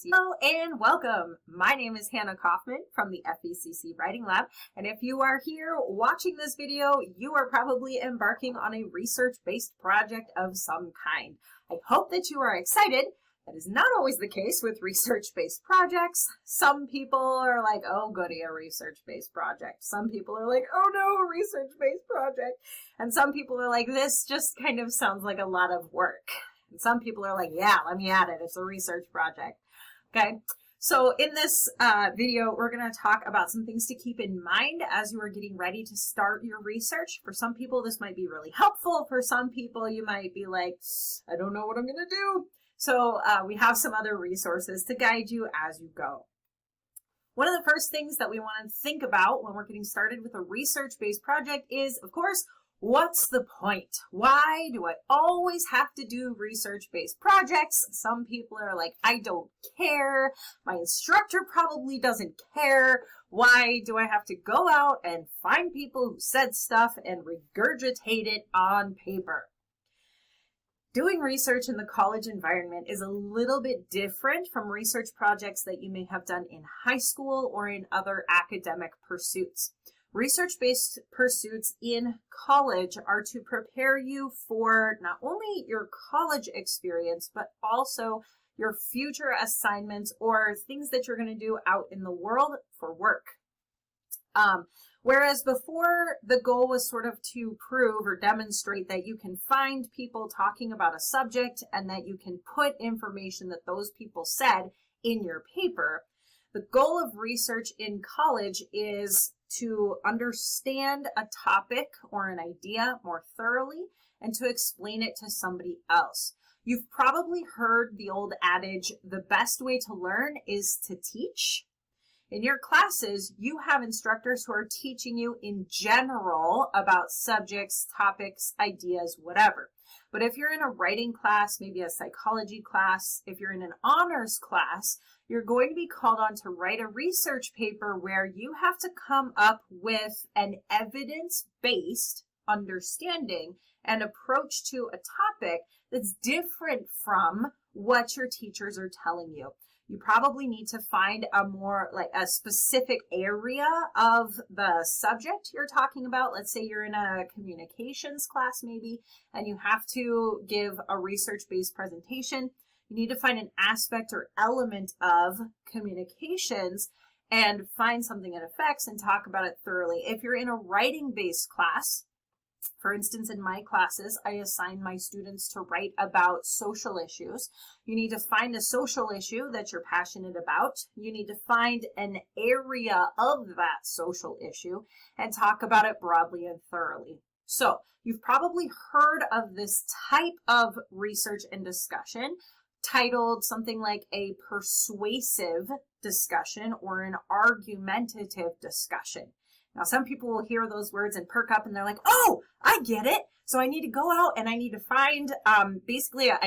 Hello and welcome. My name is Hannah Kaufman from the FECC Writing Lab, and if you are here watching this video, you are probably embarking on a research-based project of some kind. I hope that you are excited. That is not always the case with research-based projects. Some people are like, oh goody, a research-based project. Some people are like, oh no, a research-based project. And some people are like, this just kind of sounds like a lot of work. And some people are like, yeah, let me add it. It's a research project. Okay, so in this video, we're going to talk about some things to keep in mind as you are getting ready to start your research. For some people, this might be really helpful. For some people, you might be like, I don't know what I'm going to do. So we have some other resources to guide you as you go. One of the first things that we want to think about when we're getting started with a research-based project is, of course, what's the point? Why do I always have to do research-based projects? Some people are like, I don't care. My instructor probably doesn't care. Why do I have to go out and find people who said stuff and regurgitate it on paper? Doing research in the college environment is a little bit different from research projects that you may have done in high school or in other academic pursuits. Research-based pursuits in college are to prepare you for not only your college experience, but also your future assignments or things that you're going to do out in the world for work. Whereas before, the goal was sort of to prove or demonstrate that you can find people talking about a subject and that you can put information that those people said in your paper. The goal of research in college is to understand a topic or an idea more thoroughly and to explain it to somebody else. You've probably heard the old adage, the best way to learn is to teach. In your classes, you have instructors who are teaching you in general about subjects, topics, ideas, whatever. But if you're in a writing class, maybe a psychology class, if you're in an honors class, you're going to be called on to write a research paper where you have to come up with an evidence-based understanding and approach to a topic that's different from what your teachers are telling you. You probably need to find a specific area of the subject you're talking about. Let's say you're in a communications class maybe, and you have to give a research-based presentation. You need to find an aspect or element of communications and find something it affects and talk about it thoroughly. If you're in a writing-based class, for instance, in my classes, I assign my students to write about social issues. You need to find a social issue that you're passionate about. You need to find an area of that social issue and talk about it broadly and thoroughly. So you've probably heard of this type of research and discussion titled something like a persuasive discussion or an argumentative discussion. Now, some people will hear those words and perk up and they're like, oh, I get it. So I need to go out and I need to find, I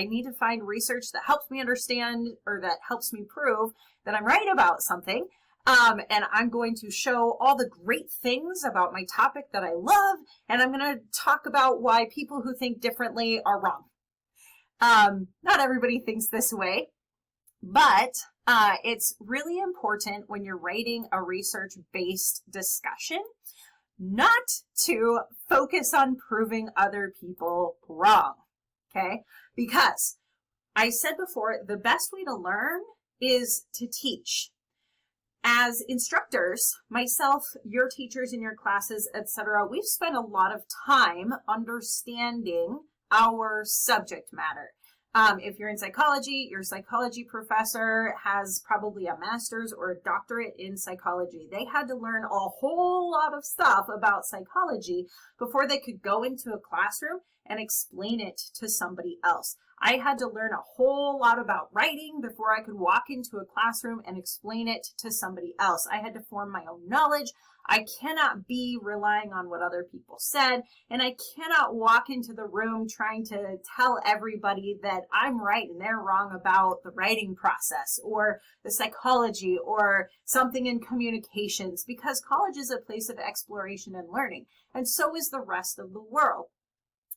need to find research that helps me understand or that helps me prove that I'm right about something. And I'm going to show all the great things about my topic that I love. And I'm going to talk about why people who think differently are wrong. Not everybody thinks this way, but it's really important when you're writing a research-based discussion not to focus on proving other people wrong, okay? Because I said before, the best way to learn is to teach. As instructors, myself, your teachers in your classes, etc., we've spent a lot of time understanding our subject matter. If you're in psychology, your psychology professor has probably a master's or a doctorate in psychology. They had to learn a whole lot of stuff about psychology before they could go into a classroom and explain it to somebody else. I had to learn a whole lot about writing before I could walk into a classroom and explain it to somebody else. I had to form my own knowledge. I cannot be relying on what other people said, and I cannot walk into the room trying to tell everybody that I'm right and they're wrong about the writing process or the psychology or something in communications, because college is a place of exploration and learning, and so is the rest of the world.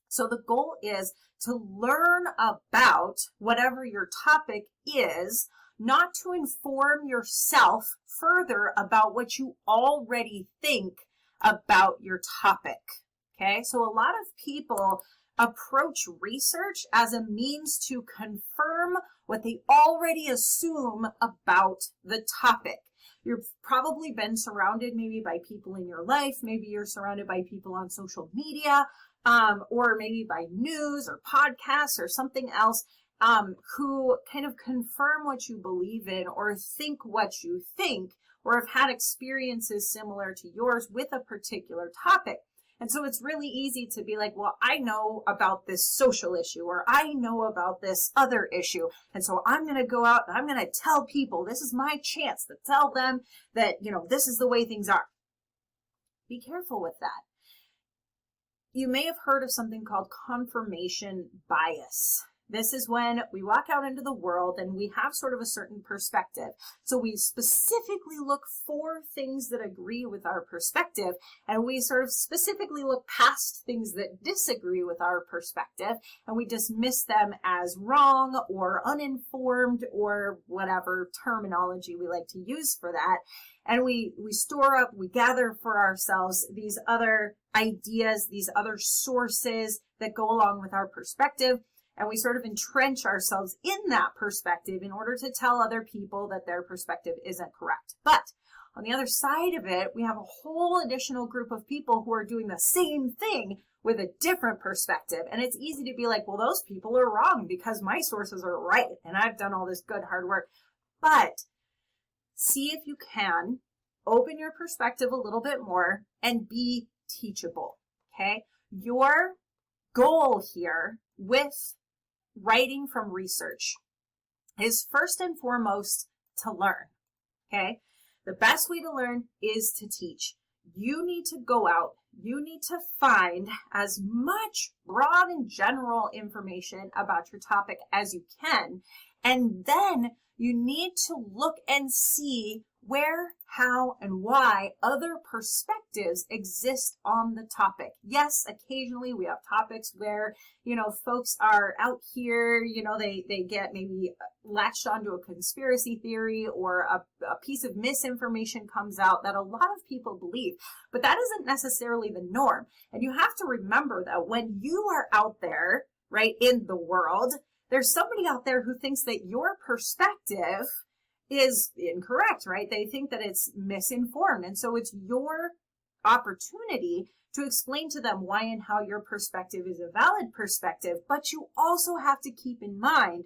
So the goal is to learn about whatever your topic is not to inform yourself further about what you already think about your topic. Okay, so a lot of people approach research as a means to confirm what they already assume about the topic. You've probably been surrounded maybe by people in your life, maybe you're surrounded by people on social media, or maybe by news or podcasts or something else, who kind of confirm what you believe in or think what you think, or have had experiences similar to yours with a particular topic. And so it's really easy to be like, well, I know about this social issue, or I know about this other issue. And so I'm going to go out and I'm going to tell people, this is my chance to tell them that, this is the way things are. Be careful with that. You may have heard of something called confirmation bias. This is when we walk out into the world and we have sort of a certain perspective. So we specifically look for things that agree with our perspective, and we sort of specifically look past things that disagree with our perspective, and we dismiss them as wrong or uninformed or whatever terminology we like to use for that. And we store up, we gather for ourselves these other ideas, these other sources that go along with our perspective. And we sort of entrench ourselves in that perspective in order to tell other people that their perspective isn't correct. But on the other side of it, we have a whole additional group of people who are doing the same thing with a different perspective. And it's easy to be like, well, those people are wrong because my sources are right and I've done all this good hard work. But see if you can open your perspective a little bit more and be teachable, okay? Your goal here with writing from research is first and foremost to learn, okay? The best way to learn is to teach. You need to go out, you need to find as much broad and general information about your topic as you can, and then you need to look and see where, how, and why other perspectives exist on the topic. Yes, occasionally we have topics where, folks are out here, they get maybe latched onto a conspiracy theory, or a piece of misinformation comes out that a lot of people believe, but that isn't necessarily the norm. And you have to remember that when you are out there, right, in the world, there's somebody out there who thinks that your perspective is incorrect, right? They think that it's misinformed. And so it's your opportunity to explain to them why and how your perspective is a valid perspective. But you also have to keep in mind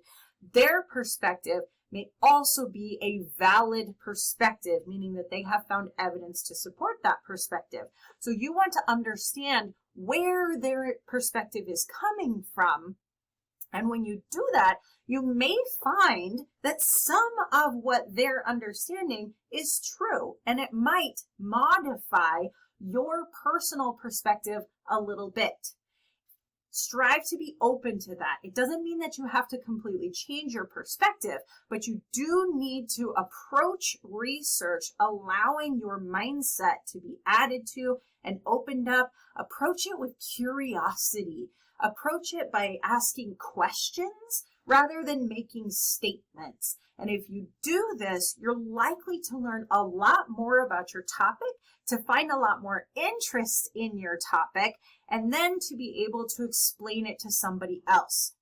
their perspective may also be a valid perspective, meaning that they have found evidence to support that perspective. So you want to understand where their perspective is coming from. And when you do that, you may find that some of what they're understanding is true, and it might modify your personal perspective a little bit. Strive to be open to that. It doesn't mean that you have to completely change your perspective, but you do need to approach research allowing your mindset to be added to and opened up. Approach it with curiosity. Approach it by asking questions rather than making statements. And if you do this, you're likely to learn a lot more about your topic, to find a lot more interest in your topic, and then to be able to explain it to somebody else.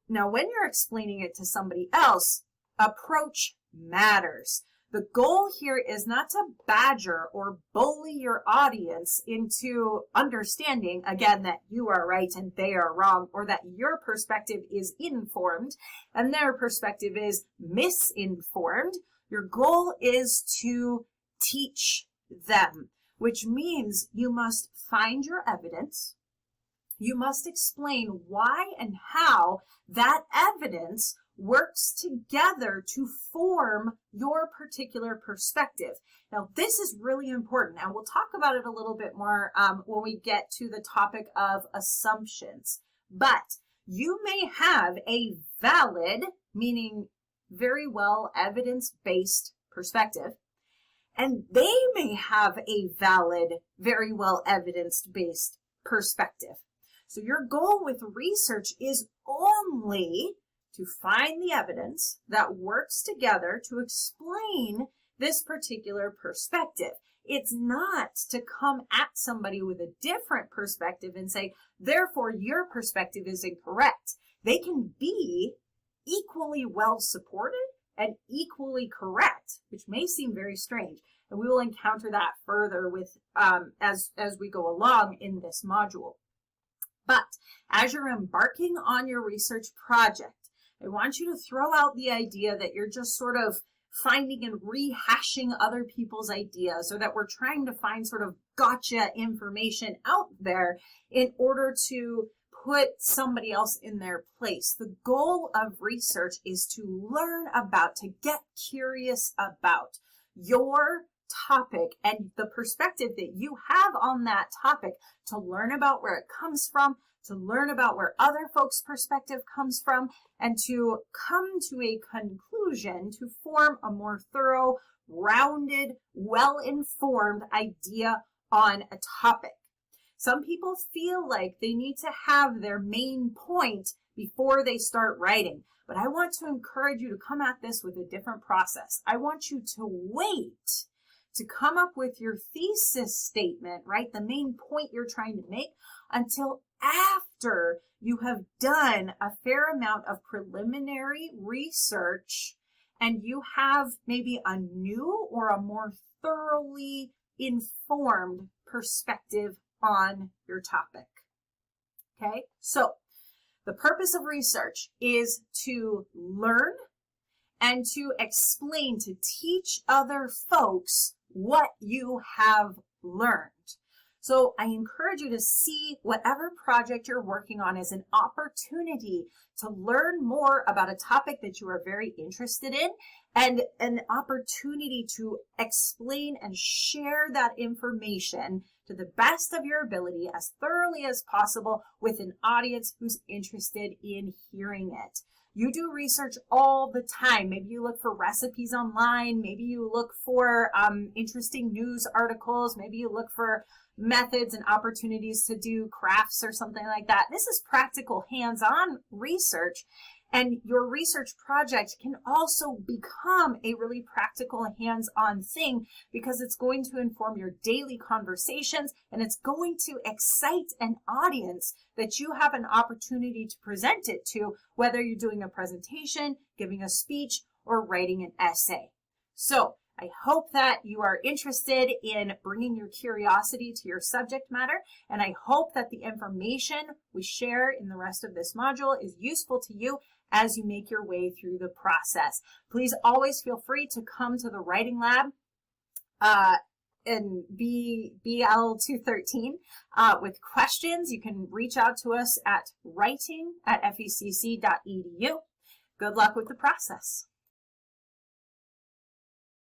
Now, when you're explaining it to somebody else, approach matters. The goal here is not to badger or bully your audience into understanding, again, that you are right and they are wrong, or that your perspective is informed and their perspective is misinformed. Your goal is to teach them, which means you must find your evidence. You must explain why and how that evidence works together to form your particular perspective. Now, this is really important, and we'll talk about it a little bit more when we get to the topic of assumptions. But you may have a valid, meaning very well evidence-based perspective, and they may have a valid, very well evidence-based perspective. So your goal with research is only to find the evidence that works together to explain this particular perspective. It's not to come at somebody with a different perspective and say, therefore, your perspective is incorrect. They can be equally well supported and equally correct, which may seem very strange. And we will encounter that further with as we go along in this module. But as you're embarking on your research project, I want you to throw out the idea that you're just sort of finding and rehashing other people's ideas, or that we're trying to find sort of gotcha information out there in order to put somebody else in their place. The goal of research is to learn about, to get curious about your topic and the perspective that you have on that topic, to learn about where it comes from, to learn about where other folks' perspective comes from, and to come to a conclusion to form a more thorough, rounded, well-informed idea on a topic. Some people feel like they need to have their main point before they start writing, but I want to encourage you to come at this with a different process. I want you to wait to come up with your thesis statement, right? The main point you're trying to make, until after you have done a fair amount of preliminary research and you have maybe a new or a more thoroughly informed perspective on your topic. Okay, so the purpose of research is to learn and to explain, to teach other folks what you have learned. So I encourage you to see whatever project you're working on as an opportunity to learn more about a topic that you are very interested in, and an opportunity to explain and share that information to the best of your ability as thoroughly as possible with an audience who's interested in hearing it. You do research all the time. Maybe you look for recipes online. Maybe you look for interesting news articles. Maybe you look for methods and opportunities to do crafts or something like that. This is practical, hands-on research. And your research project can also become a really practical, hands-on thing, because it's going to inform your daily conversations, and it's going to excite an audience that you have an opportunity to present it to, whether you're doing a presentation, giving a speech, or writing an essay. So I hope that you are interested in bringing your curiosity to your subject matter, and I hope that the information we share in the rest of this module is useful to you as you make your way through the process. Please always feel free to come to the Writing Lab in BL213 with questions. You can reach out to us at writing@fecc.edu. Good luck with the process.